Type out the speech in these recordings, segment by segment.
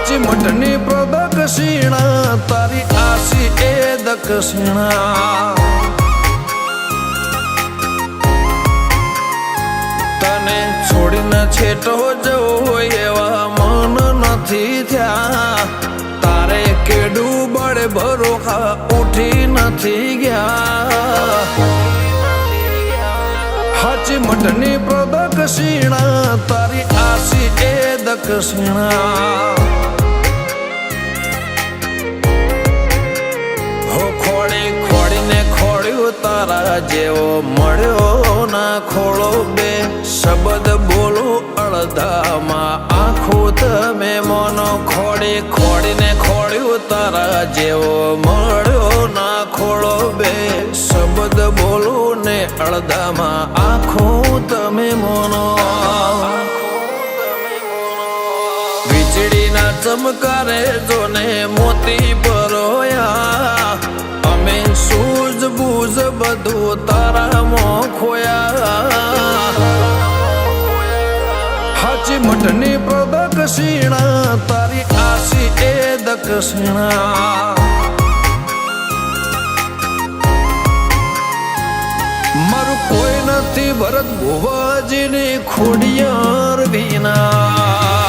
હાચી મઠની પ્રદક્ષિણા તારી આશી એ દક્ષિણા તને છોડીને છેટો જવો એવા મન નથી થયા તારે કેડું બળે ભરોખા ઉઠી નથી ગયા હાચી મઠની પ્રદક્ષિણા તારી આશી એ દક્ષિણા હો ખોડી ખોડીને ખોડ્યું તારા જેવો મળ્યો ના ખોળો બે શબ્દ બોલો અડધામાં આખું તમે મોનો ખોડી ખોડીને ખોડ્યું તારા જેવો મળ્યો ના ખોળો બે શબ્દ બોલો ને અડધામાં આખું તમે મોનો વીજળીના ચમકારે જોને મોતી પરોયા અમે સૂઝબૂઝ બધું તારામાં ખોયા હાચી મઠની પ્રદક્ષિણા તારી આશી એ દક્ષિણા મારું કોઈ નથી ભરત ભુવાજીની ખોડિયાર વિના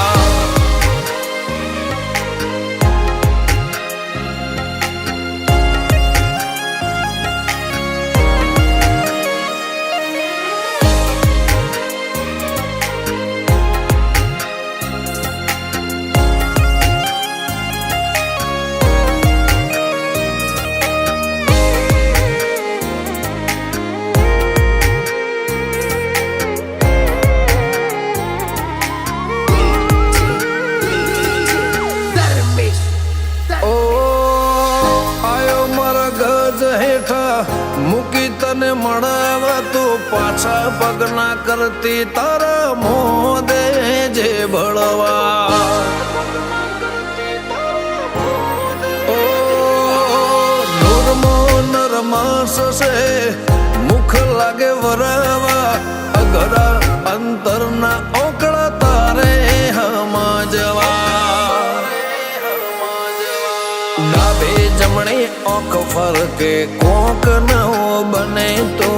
મૂકી તને મળવા તો પાછા પગના કરતી તારા મોદે જે ભળવા ઓ નૂરમો નરમાસ છે મુખ લાગે વરવા અઘરા અંતરના ઓકળા તારે હમજવા ડાબે જમણે ઓખ ફરકે કોક નવો બને તો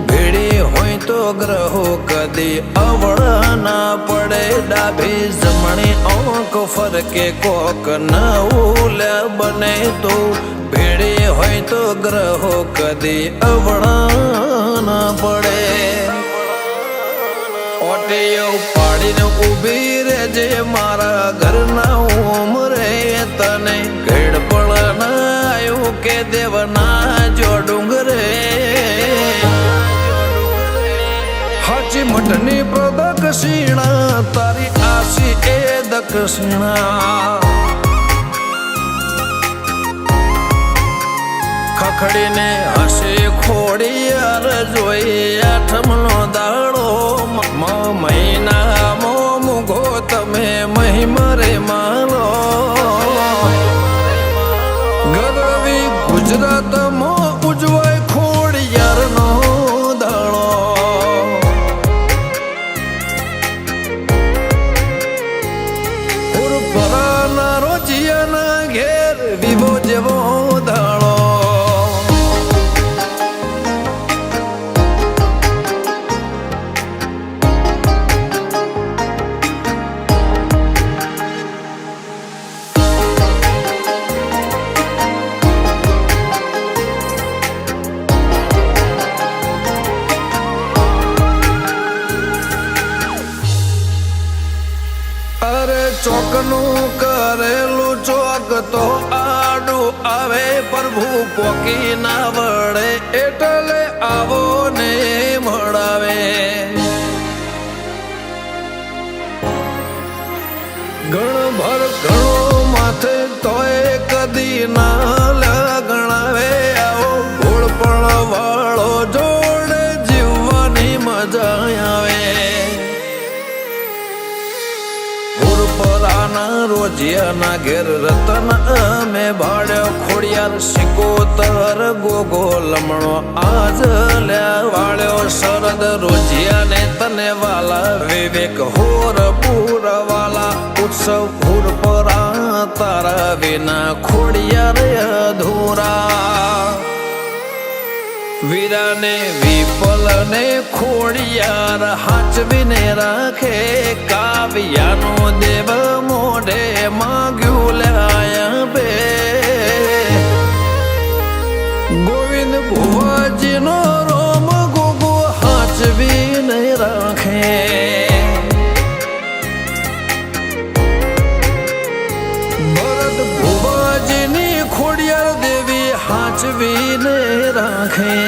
ભેડી હોય તો ગ્રહો કદી અવળ ના પડે ડાબે જમણે ઓખ ફરકે કોક નવું બને તો ભેડી હોય તો ગ્રહો કદી અવળ ના પડે ઓટીઓ પાડીને ઊભી રહેજે મારા ઘરના ઉમરે તને ઘેડ પણ આવ્યું કે દેવના જો ડુંગરે હાચી મઠની પ્રદક્ષિણા તારી આશી એ દક્ષિણા ખખડીને હસે ખોડિયાર જોઈ આઠમનો દાડો મહિનામાં મુગો તમે મહિમરે માનો ગરવી ગુજરાતમાં ઉજવાય ખોડિયારનો દાડો ઉરપરાના રોજિયાના ઘેર વિવો જેવો દાડો ચોકનું કરેલું ચોક તો આડું આવે પ્રભુ પોકી ના વળે એટલે આવો ને મળાવે ગણભર ઘણો માથે તોય કદી ના લગણાવે આવો ભૂળ પણ વાળો જોડે જીવવાની મજા આવે પરાના રોજિયાના ઘેર રતન અમે ભાડ્યો ખોડિયાર સિકોતર ગોગો લમણો આજ લ્યા વાળ્યો શરદ રોજિયાને તને વાલા વિવેક હોર પૂર વાલા ઉત્સવ ભૂરપરા તારા વિના ખોડિયાર અધૂરા વીરાને વિપલને ખોડિયાર હાચવીને રાખે કાવ્યાનો દેવ મોઢે માગ્યું લાયા બે ગોવિંદ ભુવાજીનો રોમ ગોગો હાચવીને રાખે ભરત ભુવાજીની ખોડિયાર દેવી હાચવીને રાખે